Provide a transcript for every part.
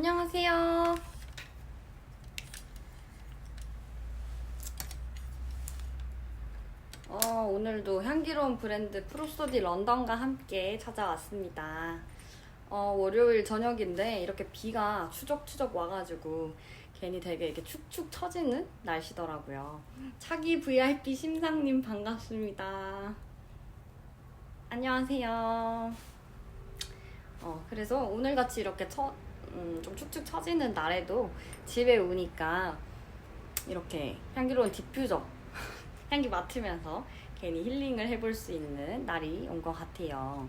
안녕하세요. 오늘도 향기로운 브랜드 프로소디 런던과 함께 찾아왔습니다. 월요일 저녁인데 이렇게 비가 추적추적 와가지고 괜히 되게 이렇게 축축 처지는 날씨더라고요. 차기 VIP 심상님 반갑습니다. 안녕하세요. 그래서 오늘같이 이렇게 좀 축축 처지는 날에도 집에 오니까 이렇게 향기로운 디퓨저 향기 맡으면서 괜히 힐링을 해볼 수 있는 날이 온 것 같아요.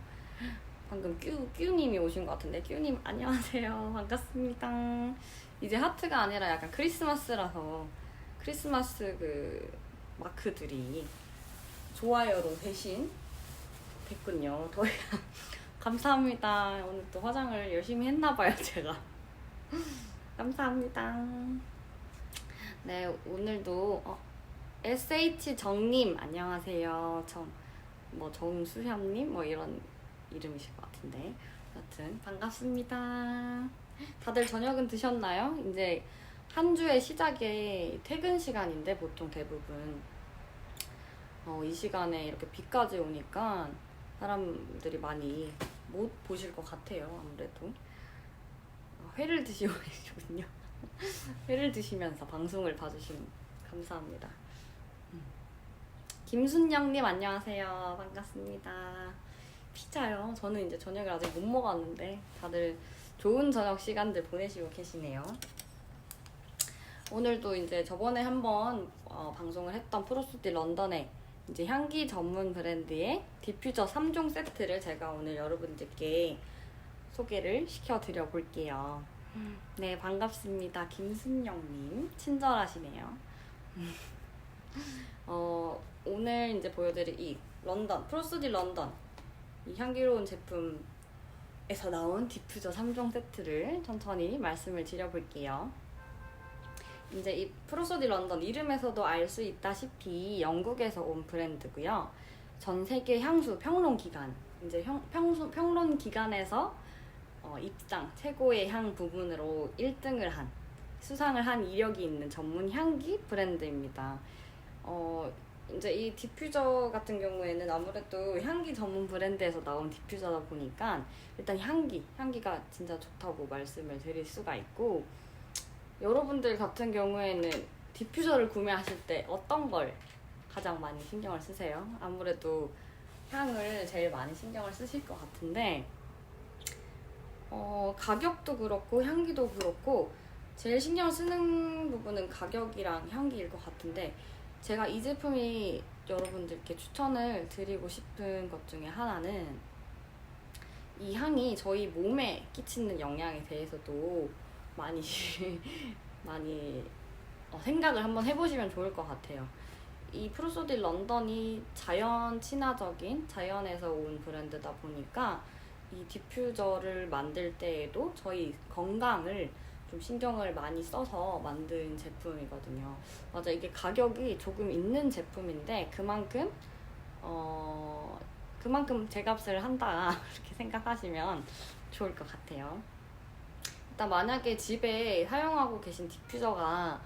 방금 끼우님이 오신 것 같은데, 끼우님 안녕하세요. 반갑습니다. 이제 하트가 아니라 약간 크리스마스라서 크리스마스 그 마크들이 좋아요로 대신 됐군요. 더 감사합니다. 오늘 또 화장을 열심히 했나봐요, 제가. 감사합니다. 네, 오늘도 SH 정님 안녕하세요. 정수현님 이런 이름이실 것 같은데, 여튼 반갑습니다. 다들 저녁은 드셨나요? 이제 한 주의 시작에 퇴근 시간인데 보통 대부분 이 시간에 이렇게 비까지 오니까 사람들이 많이 못 보실 것 같아요. 아무래도 회를 드시고 계시군요. 회를 드시면서 방송을 봐주시면 감사합니다. 김순영님 안녕하세요. 반갑습니다. 피자요? 저는 이제 저녁을 아직 못 먹었는데 다들 좋은 저녁 시간들 보내시고 계시네요. 오늘도 이제 저번에 한번 방송을 했던 프로소디 런던의 이제 향기 전문 브랜드의 디퓨저 3종 세트를 제가 오늘 여러분들께 소개를 시켜드려 볼게요. 네, 반갑습니다. 김순영님. 친절하시네요. 오늘 이제 보여드릴 이 프로소디 런던 이 향기로운 제품에서 나온 디퓨저 3종 세트를 천천히 말씀을 드려볼게요. 이제 이 프로소디 런던 이름에서도 알 수 있다시피 영국에서 온 브랜드고요. 전 세계 향수 평론 기관, 이제 평론 기관에서 입상 최고의 향 부분으로 1등을 수상을 한 이력이 있는 전문 향기 브랜드입니다. 이제 이 디퓨저 같은 경우에는 아무래도 향기 전문 브랜드에서 나온 디퓨저다 보니까 일단 향기가 진짜 좋다고 말씀을 드릴 수가 있고, 여러분들 같은 경우에는 디퓨저를 구매하실 때 어떤 걸 가장 많이 신경을 쓰세요? 아무래도 향을 제일 많이 신경을 쓰실 것 같은데, 가격도 그렇고 향기도 그렇고 제일 신경 쓰는 부분은 가격이랑 향기일 것 같은데, 제가 이 제품이 여러분들께 추천을 드리고 싶은 것 중에 하나는 이 향이 저희 몸에 끼치는 영향에 대해서도 많이 생각을 한번 해보시면 좋을 것 같아요. 이 프로소디 런던이 자연 친화적인 자연에서 온 브랜드다 보니까 이 디퓨저를 만들 때에도 저희 건강을 좀 신경을 많이 써서 만든 제품이거든요. 맞아, 이게 가격이 조금 있는 제품인데 그만큼 제 값을 한다 이렇게 생각하시면 좋을 것 같아요. 일단 만약에 집에 사용하고 계신 디퓨저가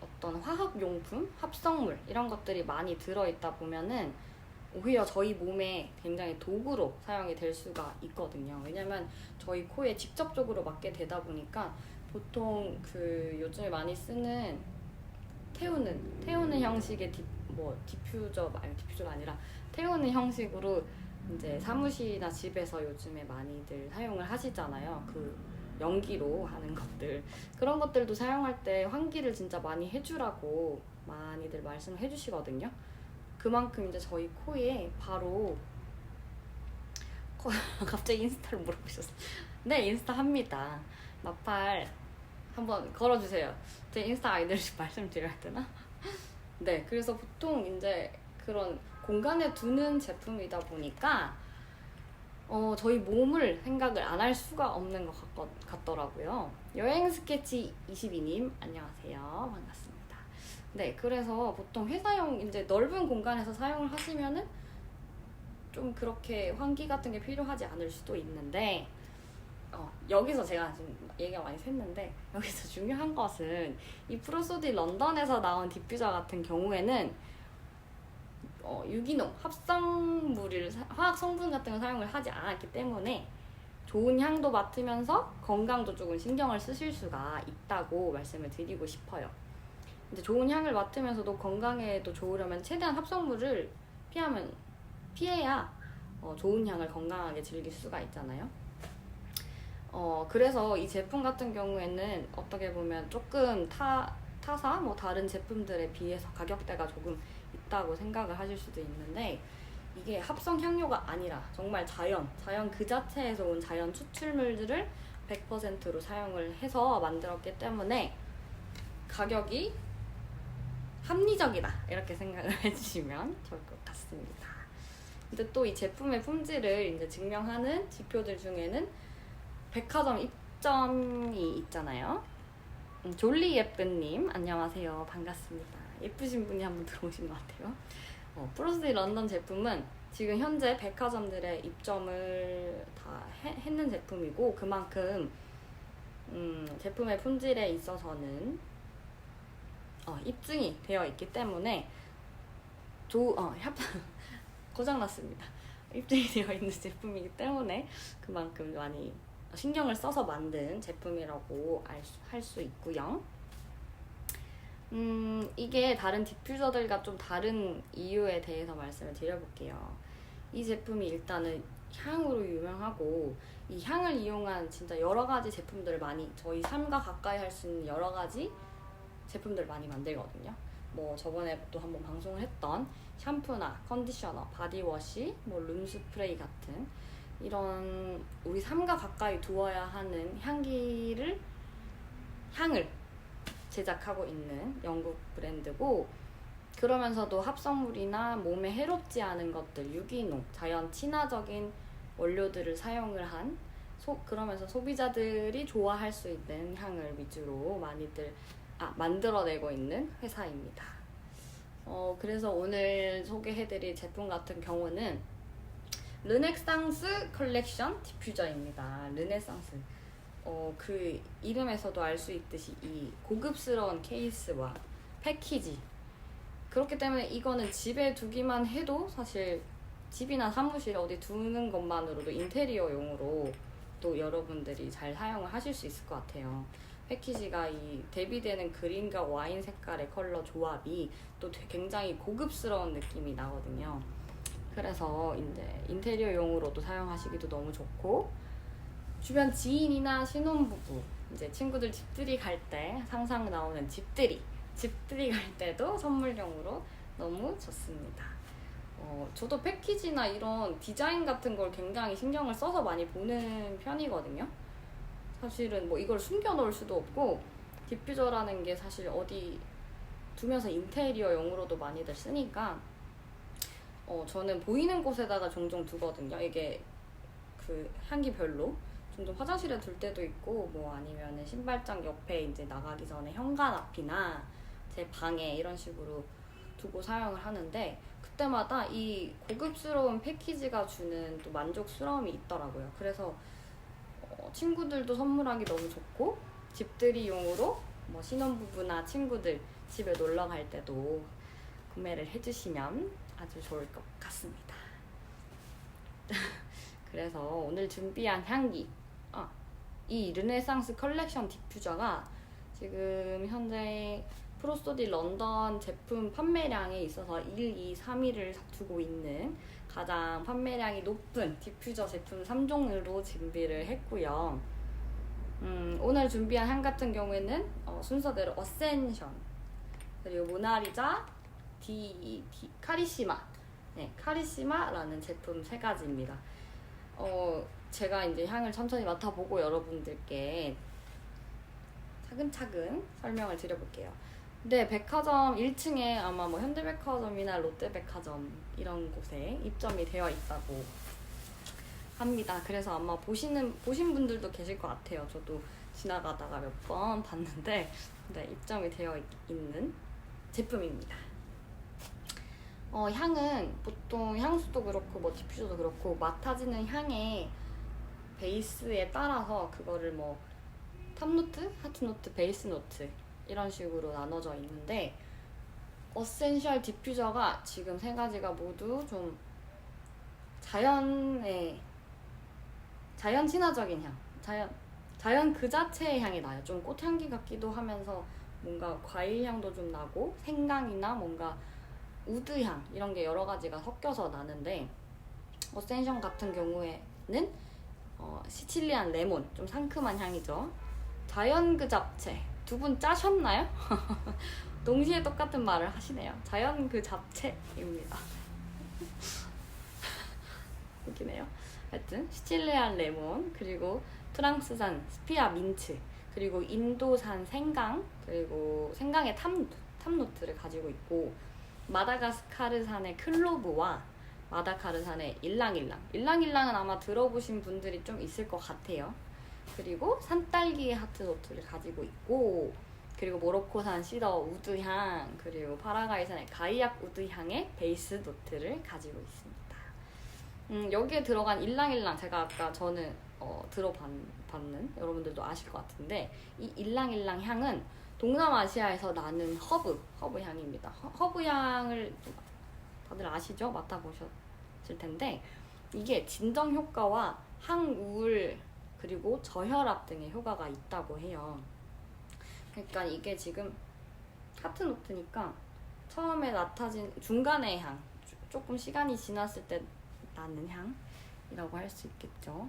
어떤 화학용품, 합성물 이런 것들이 많이 들어있다 보면은 오히려 저희 몸에 굉장히 도구로 사용이 될 수가 있거든요. 왜냐면 저희 코에 직접적으로 맞게 되다 보니까 보통 그 요즘에 많이 쓰는 태우는 형식의 디퓨저가 아니라 태우는 형식으로 이제 사무실이나 집에서 요즘에 많이들 사용을 하시잖아요. 그 연기로 하는 것들, 그런 것들도 사용할 때 환기를 진짜 많이 해주라고 많이들 말씀을 해주시거든요. 그만큼 이제 저희 코에 바로 갑자기 인스타를 물어보셨어. 네, 인스타 합니다. 마팔 한번 걸어주세요. 제 인스타 아이디를 말씀드려야 되나? 네, 그래서 보통 이제 그런 공간에 두는 제품이다 보니까 저희 몸을 생각을 안 할 수가 없는 것 같더라고요. 여행 스케치 22님 안녕하세요. 반갑습니다. 네, 그래서 보통 회사용 이제 넓은 공간에서 사용을 하시면은 좀 그렇게 환기 같은 게 필요하지 않을 수도 있는데, 여기서 제가 지금 얘기가 많이 샜는데 여기서 중요한 것은 이 프로소디 런던에서 나온 디퓨저 같은 경우에는 유기농, 합성물을 화학 성분 같은 걸 사용을 하지 않았기 때문에 좋은 향도 맡으면서 건강도 조금 신경을 쓰실 수가 있다고 말씀을 드리고 싶어요. 이제 좋은 향을 맡으면서도 건강에도 좋으려면 최대한 합성물을 피해야 좋은 향을 건강하게 즐길 수가 있잖아요. 그래서 이 제품 같은 경우에는 어떻게 보면 조금 타사 다른 제품들에 비해서 가격대가 조금 있다고 생각을 하실 수도 있는데, 이게 합성 향료가 아니라 정말 자연 그 자체에서 온 자연 추출물들을 100%로 사용을 해서 만들었기 때문에 가격이 합리적이다 이렇게 생각을 해주시면 좋을 것 같습니다. 근데 또 이 제품의 품질을 이제 증명하는 지표들 중에는 백화점 입점이 있잖아요. 졸리 예쁜님 안녕하세요, 반갑습니다. 예쁘신 분이 한분 들어오신 것 같아요. 프로스디 런던 제품은 지금 현재 백화점들의 입점을 다 했는 제품이고, 그만큼 제품의 품질에 있어서는 입증이 되어 있기 때문에 고장났습니다. 입증이 되어 있는 제품이기 때문에 그만큼 많이 신경을 써서 만든 제품이라고 할 수 있고요. 이게 다른 디퓨저들과 좀 다른 이유에 대해서 말씀을 드려볼게요. 이 제품이 일단은 향으로 유명하고, 이 향을 이용한 진짜 여러 가지 제품들을 저희 삶과 가까이 할 수 있는 여러 가지 제품들을 많이 만들거든요. 저번에 또 한번 방송을 했던 샴푸나 컨디셔너, 바디워시, 룸스프레이 같은 이런 우리 삶과 가까이 두어야 하는 향을 제작하고 있는 영국 브랜드고, 그러면서도 합성물이나 몸에 해롭지 않은 것들, 유기농, 자연 친화적인 원료들을 사용을 한 그러면서 소비자들이 좋아할 수 있는 향을 위주로 많이들 만들어내고 있는 회사입니다. 그래서 오늘 소개해드릴 제품 같은 경우는 르네상스 컬렉션 디퓨저입니다. 르네상스. 그 이름에서도 알 수 있듯이 이 고급스러운 케이스와 패키지. 그렇기 때문에 이거는 집에 두기만 해도 사실 집이나 사무실에 어디 두는 것만으로도 인테리어용으로 또 여러분들이 잘 사용을 하실 수 있을 것 같아요. 패키지가 이 대비되는 그린과 와인 색깔의 컬러 조합이 또 굉장히 고급스러운 느낌이 나거든요. 그래서 이제 인테리어용으로도 사용하시기도 너무 좋고, 주변 지인이나 신혼부부, 이제 친구들 집들이 갈 때 항상 나오는 집들이 갈 때도 선물용으로 너무 좋습니다. 저도 패키지나 이런 디자인 같은 걸 굉장히 신경을 써서 많이 보는 편이거든요. 사실은 이걸 숨겨 놓을 수도 없고, 디퓨저라는 게 사실 어디 두면서 인테리어용으로도 많이들 쓰니까 저는 보이는 곳에다가 종종 두거든요. 이게 그 향기별로 종종 화장실에 둘 때도 있고, 아니면은 신발장 옆에 이제 나가기 전에 현관 앞이나 제 방에 이런 식으로 두고 사용을 하는데, 그때마다 이 고급스러운 패키지가 주는 또 만족스러움이 있더라고요. 그래서 친구들도 선물하기 너무 좋고, 집들이용으로 신혼부부나 친구들 집에 놀러 갈 때도 구매를 해주시면 아주 좋을 것 같습니다. 그래서 오늘 준비한 향기, 이 르네상스 컬렉션 디퓨저가 지금 현재 프로스토디 런던 제품 판매량에 있어서 1, 2, 3위를 두고 있는 가장 판매량이 높은 디퓨저 제품 3종으로 준비를 했고요. 오늘 준비한 향 같은 경우에는 순서대로 어센션, 그리고 모나리자, 카리시마, 카리시마라는 제품 3가지입니다. 제가 이제 향을 천천히 맡아보고 여러분들께 차근차근 설명을 드려볼게요. 네, 백화점 1층에 아마 현대백화점이나 롯데백화점 이런 곳에 입점이 되어 있다고 합니다. 그래서 아마 보신 분들도 계실 것 같아요. 저도 지나가다가 몇 번 봤는데, 네, 입점이 되어 있는 제품입니다. 향은 보통 향수도 그렇고 디퓨저도 그렇고 맡아지는 향에 베이스에 따라서 그거를 뭐 탑노트, 하트노트, 베이스노트 이런 식으로 나눠져 있는데 어센셜 디퓨저가 지금 세 가지가 모두 좀 자연 친화적인 향, 자연 그 자체의 향이 나요. 좀 꽃향기 같기도 하면서 뭔가 과일 향도 좀 나고 생강이나 뭔가 우드향 이런 게 여러 가지가 섞여서 나는데 어센션 같은 경우에는 시칠리안 레몬 좀 상큼한 향이죠. 자연 그 잡채 두 분 짜셨나요? 동시에 똑같은 말을 하시네요. 자연 그 잡채입니다. 웃기네요. 하여튼 시칠리안 레몬 그리고 프랑스산 스피아 민트 그리고 인도산 생강 그리고 생강의 탑노트를 가지고 있고 마다가스카르산의 클로브와 마다카르산의 일랑일랑은 아마 들어보신 분들이 좀 있을 것 같아요. 그리고 산딸기의 하트노트를 가지고 있고 그리고 모로코산 시더 우드향 그리고 파라과이산의 가이악 우드향의 베이스 노트를 가지고 있습니다. 여기에 들어간 일랑일랑 제가 아까 저는 들어봤는 여러분들도 아실 것 같은데 이 일랑일랑 향은 동남아시아에서 나는 허브 향입니다. 허브 향을 다들 아시죠? 맡아보셨을 텐데 이게 진정 효과와 항우울 그리고 저혈압 등의 효과가 있다고 해요. 그러니까 이게 지금 하트노트니까 처음에 맡아진 중간의 향, 조금 시간이 지났을 때 나는 향이라고 할 수 있겠죠.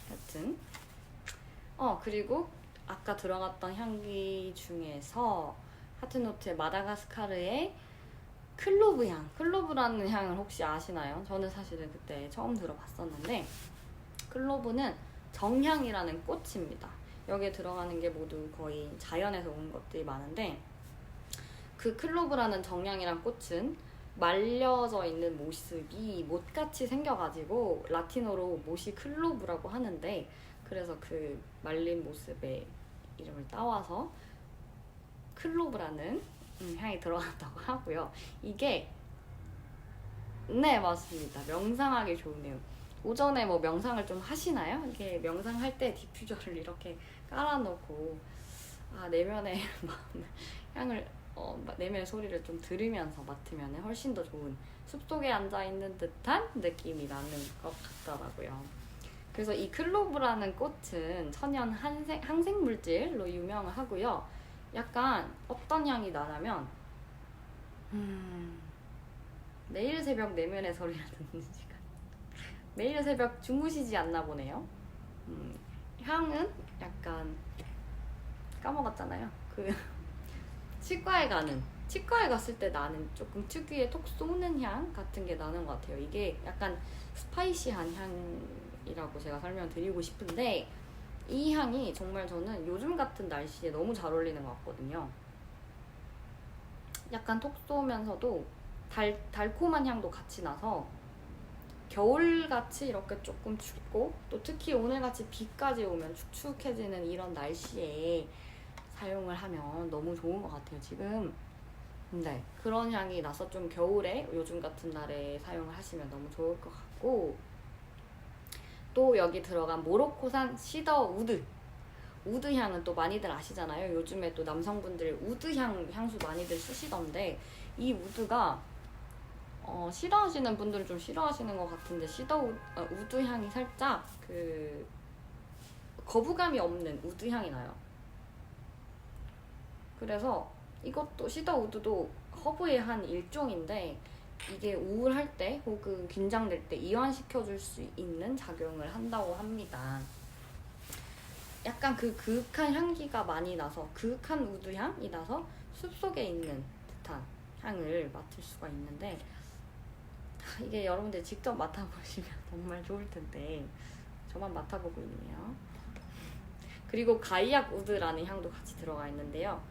하여튼 그리고 아까 들어갔던 향기 중에서 하트노트의 마다가스카르의 클로브 향, 클로브라는 향을 혹시 아시나요? 저는 사실은 그때 처음 들어봤었는데 클로브는 정향이라는 꽃입니다. 여기에 들어가는 게 모두 거의 자연에서 온 것들이 많은데 그 클로브라는 정향이란 꽃은 말려져 있는 모습이 못같이 생겨가지고 라틴어로 못이 클로브라고 하는데 그래서 그 말린 모습의 이름을 따와서 클로브라는 향이 들어간다고 하고요. 이게 네 맞습니다. 명상하기 좋네요. 오전에 뭐 명상을 좀 하시나요? 이게 명상할 때 디퓨저를 이렇게 깔아놓고 내면의 향을 내면의 소리를 좀 들으면서 맡으면 훨씬 더 좋은 숲속에 앉아있는 듯한 느낌이 나는 것 같더라고요. 그래서 이 클로브라는 꽃은 천연 항생물질로 유명하고요. 약간 어떤 향이 나냐면 매일 새벽 내면의 소리를 듣는 시간 매일 새벽 주무시지 않나 보네요. 향은 약간 까먹었잖아요. 그 치과에 갔을 때 나는 조금 특유의 톡 쏘는 향 같은 게 나는 것 같아요. 이게 약간 스파이시한 향이라고 제가 설명드리고 싶은데 이 향이 정말 저는 요즘 같은 날씨에 너무 잘 어울리는 것 같거든요. 약간 톡 쏘면서도 달콤한 향도 같이 나서 겨울같이 이렇게 조금 춥고 또 특히 오늘같이 비까지 오면 축축해지는 이런 날씨에 사용을 하면 너무 좋은 것 같아요. 지금 네 그런 향이 나서 좀 겨울에 요즘 같은 날에 사용을 하시면 너무 좋을 것 같고 또 여기 들어간 모로코산 시더 우드 향은 또 많이들 아시잖아요. 요즘에 또 남성분들 우드 향수 많이들 쓰시던데 이 우드가 싫어하시는 분들은 좀 싫어하시는 것 같은데 우드 향이 살짝 그 거부감이 없는 우드 향이 나요. 그래서 이것도 시더 우드도 허브의 한 일종인데 이게 우울할 때 혹은 긴장될 때 이완시켜줄 수 있는 작용을 한다고 합니다. 약간 그 그윽한 향기가 많이 나서 그윽한 우드 향이 나서 숲속에 있는 듯한 향을 맡을 수가 있는데 이게 여러분들 직접 맡아보시면 정말 좋을 텐데 저만 맡아보고 있네요. 그리고 가이악 우드라는 향도 같이 들어가 있는데요.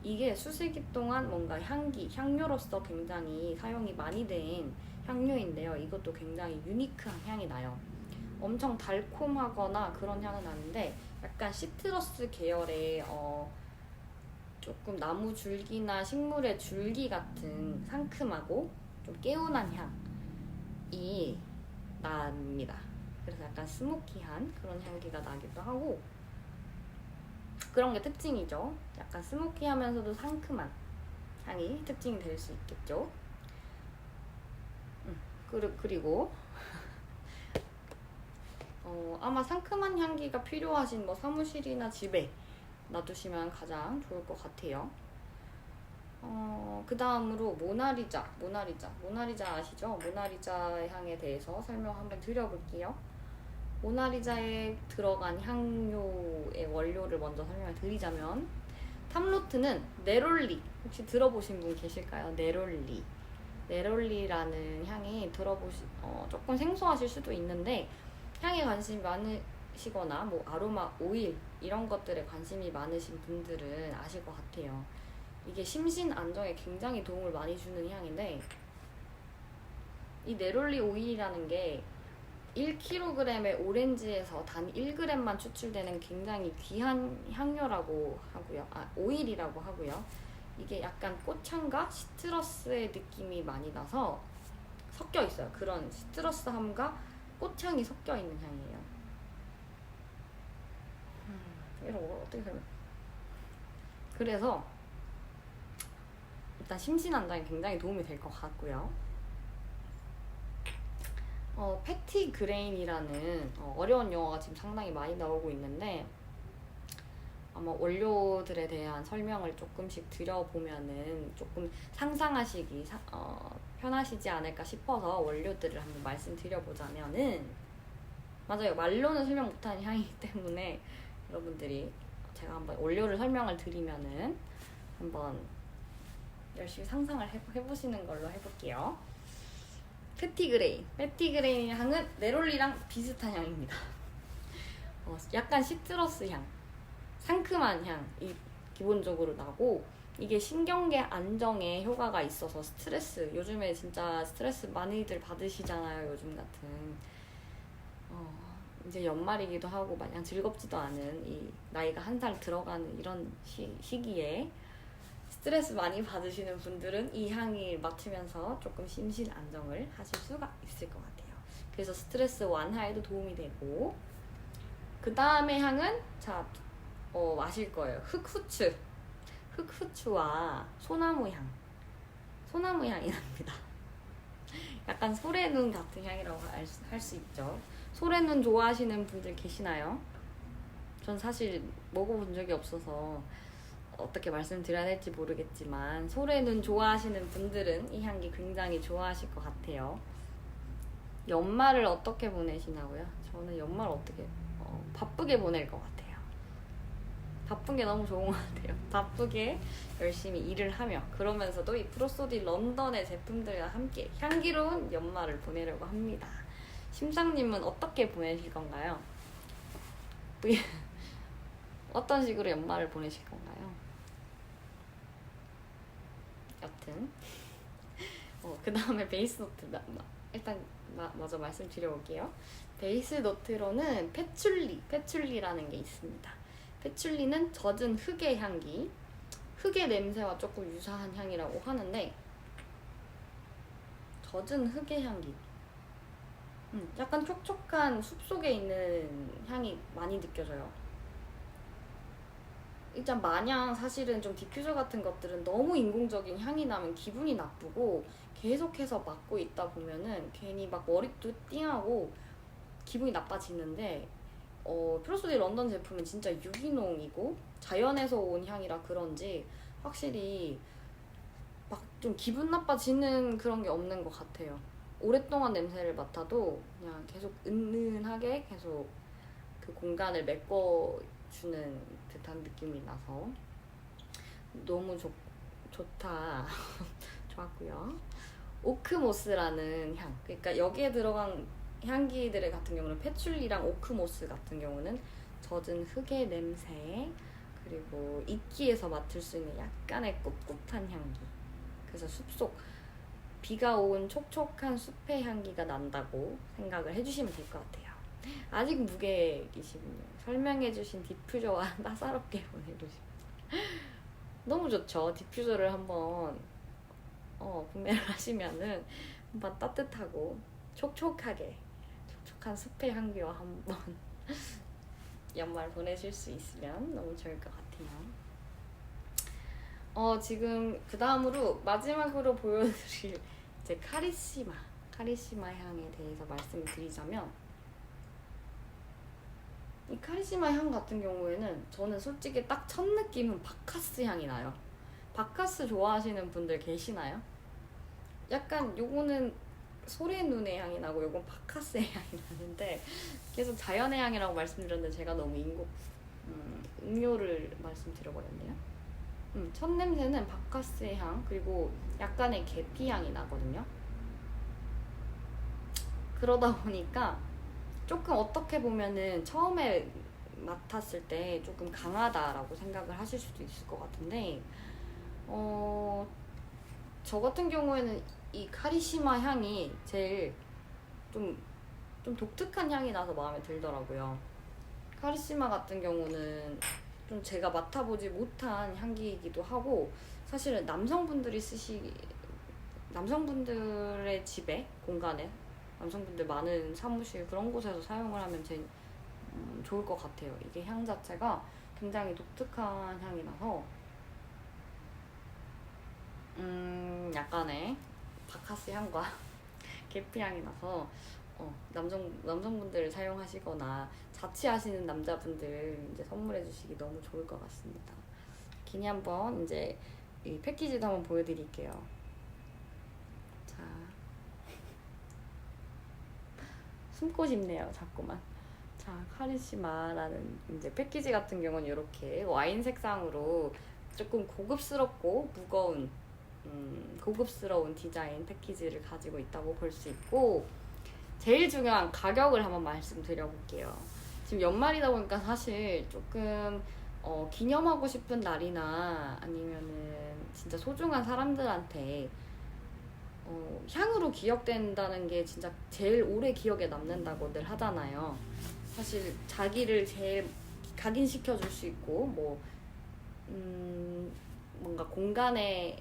이게 수세기 동안 뭔가 향료로서 굉장히 사용이 많이 된 향료인데요. 이것도 굉장히 유니크한 향이 나요. 엄청 달콤하거나 그런 향은 아닌데 약간 시트러스 계열의 조금 나무 줄기나 식물의 줄기 같은 상큼하고 좀 개운한 향이 납니다. 그래서 약간 스모키한 그런 향기가 나기도 하고 그런 게 특징이죠. 약간 스모키하면서도 상큼한 향이 특징이 될 수 있겠죠. 그리고 아마 상큼한 향기가 필요하신 뭐 사무실이나 집에 놔두시면 가장 좋을 것 같아요. 그 다음으로 모나리자 아시죠? 모나리자 향에 대해서 설명 한번 드려볼게요. 모나리자에 들어간 향료의 원료를 먼저 설명을 드리자면 탑노트는 네롤리, 혹시 들어보신 분 계실까요? 네롤리라는 향이 조금 생소하실 수도 있는데 향에 관심이 많으시거나 뭐 아로마 오일 이런 것들에 관심이 많으신 분들은 아실 것 같아요. 이게 심신 안정에 굉장히 도움을 많이 주는 향인데 이 네롤리 오일이라는 게 1kg의 오렌지에서 단 1g만 추출되는 굉장히 귀한 향료라고 하고요. 오일이라고 하고요. 이게 약간 꽃향과 시트러스의 느낌이 많이 나서 섞여 있어요. 그런 시트러스함과 꽃향이 섞여 있는 향이에요. 이런 걸 어떻게 설명? 그래서 일단 심신 안정에 굉장히 도움이 될 것 같고요. 패티 그레인이라는 어려운 용어가 지금 상당히 많이 나오고 있는데 아마 원료들에 대한 설명을 조금씩 드려보면은 조금 상상하시기 편하시지 않을까 싶어서 원료들을 한번 말씀드려보자면은 맞아요. 말로는 설명 못하는 향이기 때문에 여러분들이 제가 한번 원료를 설명을 드리면은 한번 열심히 상상을 해보시는 걸로 해볼게요. 패티그레인 향은 네롤리랑 비슷한 향입니다. 약간 시트러스 향, 상큼한 향이 기본적으로 나고 이게 신경계 안정에 효과가 있어서 요즘에 진짜 스트레스 많이들 받으시잖아요. 요즘 같은 이제 연말이기도 하고 마냥 즐겁지도 않은 이 나이가 한 살 들어가는 이런 시기에 스트레스 많이 받으시는 분들은 이 향을 맡으면서 조금 심신 안정을 하실 수가 있을 것 같아요. 그래서 스트레스 완화에도 도움이 되고 그 다음에 향은 아실 거예요. 흑후추와 소나무 향이 납니다. 약간 소래눈 같은 향이라고 할 수 있죠. 소래눈 좋아하시는 분들 계시나요? 전 사실 먹어본 적이 없어서 어떻게 말씀드려야 될지 모르겠지만 소래눈 좋아하시는 분들은 이 향기 굉장히 좋아하실 것 같아요. 연말을 어떻게 보내시나고요? 저는 연말 어떻게 바쁘게 보낼 것 같아요. 바쁜 게 너무 좋은 것 같아요. 바쁘게 열심히 일을 하며 그러면서도 이 프로소디 런던의 제품들과 함께 향기로운 연말을 보내려고 합니다. 심상님은 어떻게 보내실 건가요? 어떤 식으로 연말을 보내실 건가요? 여튼 그 다음에 베이스 노트 일단 먼저 말씀드려볼게요. 베이스 노트로는 패출리라는 게 있습니다. 패출리는 젖은 흙의 향기, 흙의 냄새와 조금 유사한 향이라고 하는데 젖은 흙의 향기 약간 촉촉한 숲속에 있는 향이 많이 느껴져요. 일단 마냥 사실은 좀 디퓨저 같은 것들은 너무 인공적인 향이 나면 기분이 나쁘고 계속해서 맡고 있다 보면은 괜히 막 머리도 띵하고 기분이 나빠지는데 프로소디 런던 제품은 진짜 유기농이고 자연에서 온 향이라 그런지 확실히 막 좀 기분 나빠지는 그런 게 없는 것 같아요. 오랫동안 냄새를 맡아도 그냥 계속 은은하게 계속 그 공간을 메꿔주는 듯한 느낌이 나서 너무 좋다. 좋았고요. 오크모스라는 향, 그러니까 여기에 들어간 향기들 같은 경우는 패출리랑 오크모스 같은 경우는 젖은 흙의 냄새 그리고 이끼에서 맡을 수 있는 약간의 꿉꿉한 향기, 그래서 숲속 비가 온 촉촉한 숲의 향기가 난다고 생각을 해주시면 될 것 같아요. 아직 무계획이시군요. 설명해주신 디퓨저와 따사롭게 보내고 싶어요. 너무 좋죠. 디퓨저를 한번 구매를 하시면은 한번 따뜻하고 촉촉하게 촉촉한 숲의 향기와 한번 연말 보내실 수 있으면 너무 좋을 것 같아요. 지금 그 다음으로 마지막으로 보여드릴 이제 카리시마 향에 대해서 말씀을 드리자면, 이 카리시마 향 같은 경우에는 저는 솔직히 딱 첫 느낌은 바카스 향이 나요. 바카스 좋아하시는 분들 계시나요? 약간 요거는 소래눈의 향이 나고 요건 바카스의 향이 나는데, 계속 자연의 향이라고 말씀드렸는데 제가 너무 음료를 말씀드려버렸네요. 첫 냄새는 바카스의 향, 그리고 약간의 계피 향이 나거든요. 그러다 보니까 조금 어떻게 보면은 처음에 맡았을 때 조금 강하다라고 생각을 하실 수도 있을 것 같은데, 저 같은 경우에는 이 카리시마 향이 제일 좀 독특한 향이 나서 마음에 들더라고요. 카리시마 같은 경우는 좀 제가 맡아보지 못한 향기이기도 하고, 사실은 남성분들의 집에, 공간에 남성분들 많은 사무실 그런 곳에서 사용을 하면 제일 좋을 것 같아요. 이게 향 자체가 굉장히 독특한 향이 나서 약간의 바카스 향과 계피 향이 나서 남성분들 사용하시거나 자취하시는 남자분들 이제 선물해 주시기 너무 좋을 것 같습니다. 기니 한번 이제 이 패키지도 한번 보여드릴게요. 자, 숨고 싶네요, 자꾸만. 자, 카리시마라는 이제 패키지 같은 경우는 이렇게 와인 색상으로 조금 고급스럽고 무거운 고급스러운 디자인 패키지를 가지고 있다고 볼 수 있고, 제일 중요한 가격을 한번 말씀드려볼게요. 지금 연말이다 보니까 사실 조금 기념하고 싶은 날이나 아니면은 진짜 소중한 사람들한테 향으로 기억된다는 게 진짜 제일 오래 기억에 남는다고들 하잖아요. 사실 자기를 제일 각인시켜줄 수 있고, 뭔가 공간을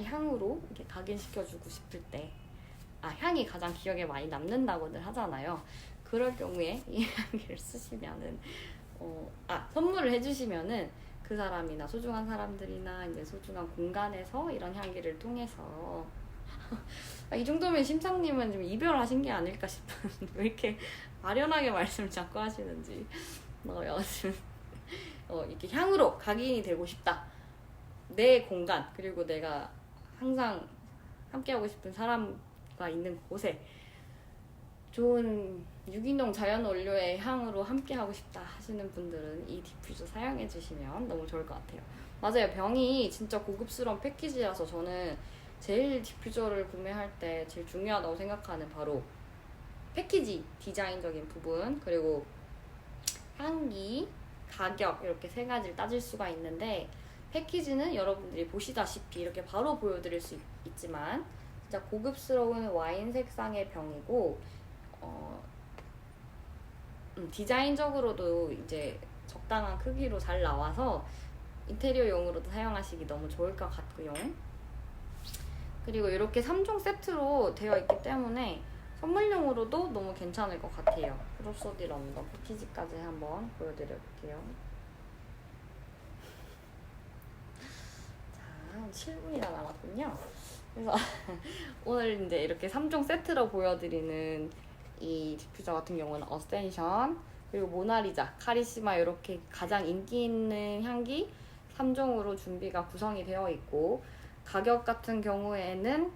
향으로 이렇게 각인시켜주고 싶을 때, 향이 가장 기억에 많이 남는다고들 하잖아요. 그럴 경우에 이 향기를 쓰시면은, 선물을 해주시면은 그 사람이나 소중한 사람들이나 이제 소중한 공간에서 이런 향기를 통해서 이 정도면 심상님은 좀 이별하신 게 아닐까 싶은 왜 이렇게 아련하게 말씀을 자꾸 하시는지. 여하튼 이렇게 향으로 각인이 되고 싶다. 내 공간, 그리고 내가 항상 함께하고 싶은 사람과 있는 곳에 좋은 유기농 자연 원료의 향으로 함께하고 싶다 하시는 분들은 이 디퓨저 사용해 주시면 너무 좋을 것 같아요. 맞아요, 병이 진짜 고급스러운 패키지라서 저는 제일 디퓨저를 구매할 때 제일 중요하다고 생각하는 바로 패키지 디자인적인 부분, 그리고 향기, 가격, 이렇게 세 가지를 따질 수가 있는데, 패키지는 여러분들이 보시다시피 이렇게 바로 보여드릴 수 있지만 진짜 고급스러운 와인 색상의 병이고, 디자인적으로도 이제 적당한 크기로 잘 나와서 인테리어용으로도 사용하시기 너무 좋을 것 같고요. 그리고 이렇게 3종 세트로 되어 있기 때문에 선물용으로도 너무 괜찮을 것 같아요. 프로소디 런던 패키지까지 한번 보여드려볼게요. 자, 7분이나 남았군요. 그래서 오늘 이제 이렇게 3종 세트로 보여드리는 이 디퓨저 같은 경우는 어센션, 그리고 모나리자, 카리시마, 이렇게 가장 인기 있는 향기 3종으로 준비가 구성이 되어 있고, 가격 같은 경우에는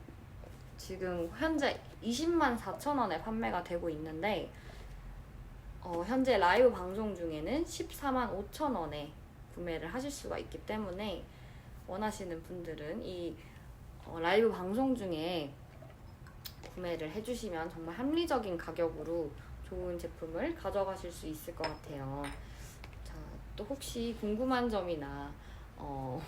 지금 현재 204,000원에 판매가 되고 있는데, 현재 라이브 방송 중에는 145,000원에 구매를 하실 수가 있기 때문에 원하시는 분들은 이 라이브 방송 중에 구매를 해주시면 정말 합리적인 가격으로 좋은 제품을 가져가실 수 있을 것 같아요. 자, 또 혹시 궁금한 점이나 뭐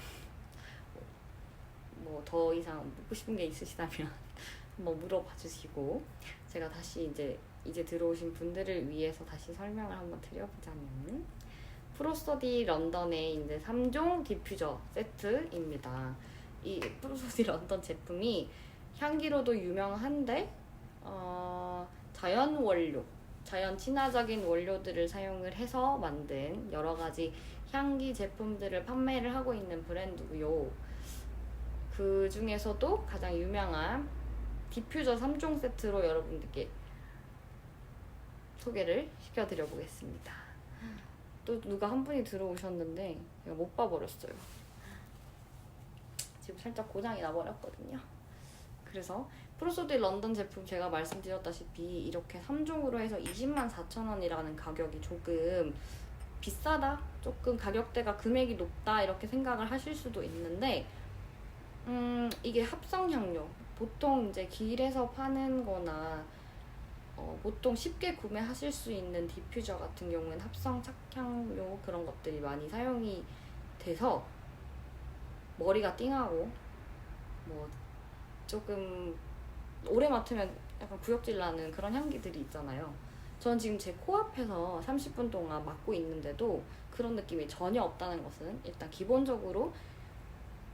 더 이상 묻고 싶은 게 있으시다면 한번 물어봐 주시고, 제가 다시 이제 들어오신 분들을 위해서 다시 설명을 한번 드려보자면, 프로소디 런던의 이제 3종 디퓨저 세트입니다. 이 프로소디 런던 제품이 향기로도 유명한데 자연 원료, 자연 친화적인 원료들을 사용을 해서 만든 여러 가지 향기 제품들을 판매를 하고 있는 브랜드고요. 그 중에서도 가장 유명한 디퓨저 3종 세트로 여러분들께 소개를 시켜드려 보겠습니다. 또 누가 한 분이 들어오셨는데 제가 못 봐버렸어요. 지금 살짝 고장이 나버렸거든요. 그래서 프로소디 런던 제품 제가 말씀드렸다시피 이렇게 3종으로 해서 204,000원이라는 가격이 조금 비싸다? 조금 가격대가 금액이 높다 이렇게 생각을 하실 수도 있는데 이게 합성향료 보통 이제 길에서 파는 거나 보통 쉽게 구매하실 수 있는 디퓨저 같은 경우에는 합성 착향료 그런 것들이 많이 사용이 돼서 머리가 띵하고 뭐 조금 오래 맡으면 약간 구역질 나는 그런 향기들이 있잖아요. 전 지금 제 코앞에서 30분 동안 맡고 있는데도 그런 느낌이 전혀 없다는 것은 일단 기본적으로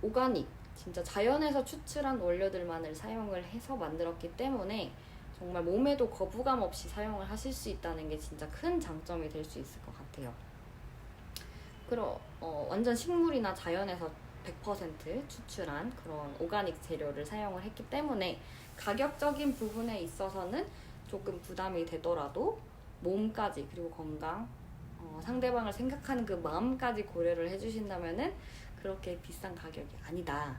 오가닉, 진짜 자연에서 추출한 원료들만을 사용을 해서 만들었기 때문에 정말 몸에도 거부감 없이 사용을 하실 수 있다는 게 진짜 큰 장점이 될 수 있을 것 같아요. 완전 식물이나 자연에서 100% 추출한 그런 오가닉 재료를 사용을 했기 때문에 가격적인 부분에 있어서는 조금 부담이 되더라도 몸까지 그리고 건강, 상대방을 생각하는 그 마음까지 고려를 해주신다면은 그렇게 비싼 가격이 아니다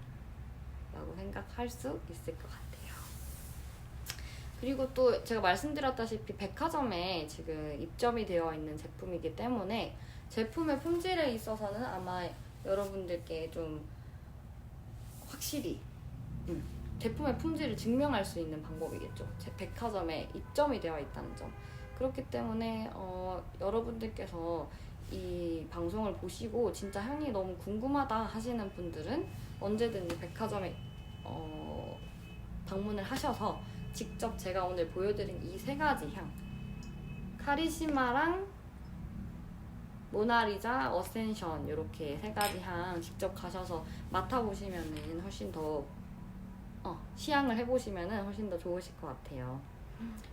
라고 생각할 수 있을 것 같아요. 그리고 또 제가 말씀드렸다시피 백화점에 지금 입점이 되어 있는 제품이기 때문에 제품의 품질에 있어서는 아마 여러분들께 좀 확실히 제품의 품질을 증명할 수 있는 방법이겠죠. 제 백화점에 입점이 되어 있다는 점. 그렇기 때문에 여러분들께서 이 방송을 보시고 진짜 향이 너무 궁금하다 하시는 분들은 언제든지 백화점에 방문을 하셔서 직접 제가 오늘 보여드린 이 세 가지 향 카리시마랑 모나리자, 어센션 이렇게 세 가지 향 직접 가셔서 맡아보시면은 훨씬 더 시향을 해보시면은 훨씬 더 좋으실 것 같아요.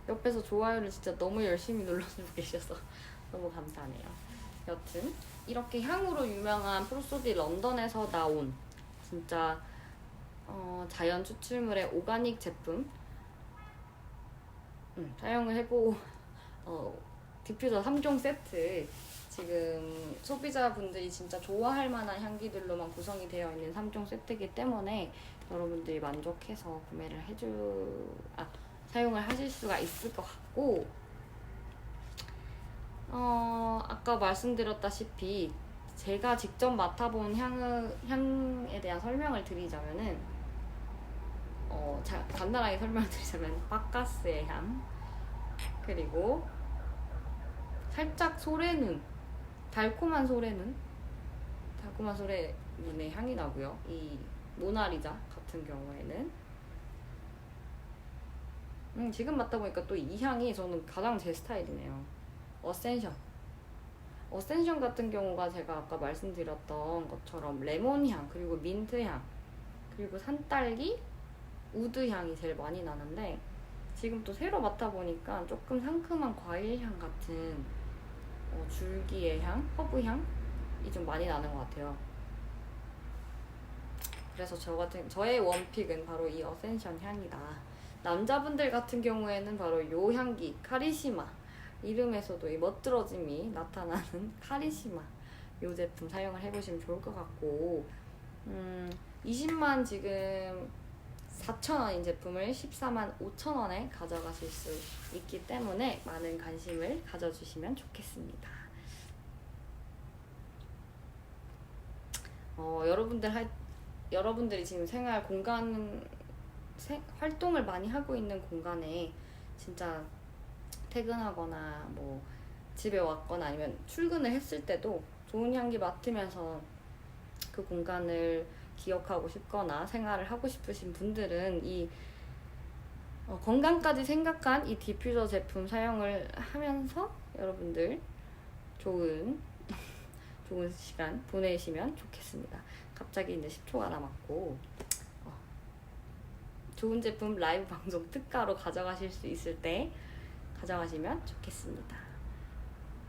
옆에서 좋아요를 진짜 너무 열심히 눌러주고 계셔서 너무 감사하네요. 여튼 이렇게 향으로 유명한 프로소디 런던에서 나온 진짜 자연 추출물의 오가닉 제품 사용을 해보고 디퓨저 3종 세트 지금 소비자분들이 진짜 좋아할 만한 향기들로만 구성이 되어 있는 3종 세트이기 때문에 여러분들이 만족해서 구매를 사용을 하실 수가 있을 것 같고 아까 말씀드렸다시피 제가 직접 맡아본 향에 대한 설명을 드리자면은 간단하게 설명드리자면 바카스의 향 그리고 살짝 달콤한 소래눈의 향이 나고요. 이 모나리자 같은 경우에는 지금 맡아보니까 또 이 향이 저는 가장 제 스타일이네요. 어센션 같은 경우가 제가 아까 말씀드렸던 것처럼 레몬향 그리고 민트향 그리고 산딸기 우드향이 제일 많이 나는데 지금 또 새로 맡아보니까 조금 상큼한 과일향 같은 줄기의 향, 허브향이 좀 많이 나는 것 같아요. 그래서 저의 원픽은 바로 이 어센션 향이다. 남자분들 같은 경우에는 바로 이 향기, 카리시마 이름에서도 이 멋들어짐이 나타나는 카리시마 이 제품 사용을 해보시면 좋을 것 같고 20만 지금 4,000원인 제품을 14만 5천원에 가져가실 수 있기 때문에 많은 관심을 가져주시면 좋겠습니다. 여러분들이 지금 생활 공간 활동을 많이 하고 있는 공간에 진짜 퇴근하거나 뭐 집에 왔거나 아니면 출근을 했을 때도 좋은 향기 맡으면서 그 공간을 기억하고 싶거나 생활을 하고 싶으신 분들은 이 건강까지 생각한 이 디퓨저 제품 사용을 하면서 여러분들 좋은 시간 보내시면 좋겠습니다. 갑자기 이제 10초가 남았고 좋은 제품 라이브 방송 특가로 가져가실 수 있을 때 가져가시면 좋겠습니다.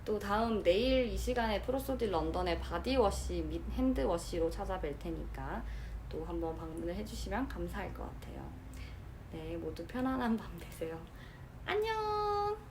또 다음 내일 이 시간에 프로소디 런던의 바디워시 및 핸드워시로 찾아뵐 테니까 또 한번 방문을 해주시면 감사할 것 같아요. 네, 모두 편안한 밤 되세요. 안녕!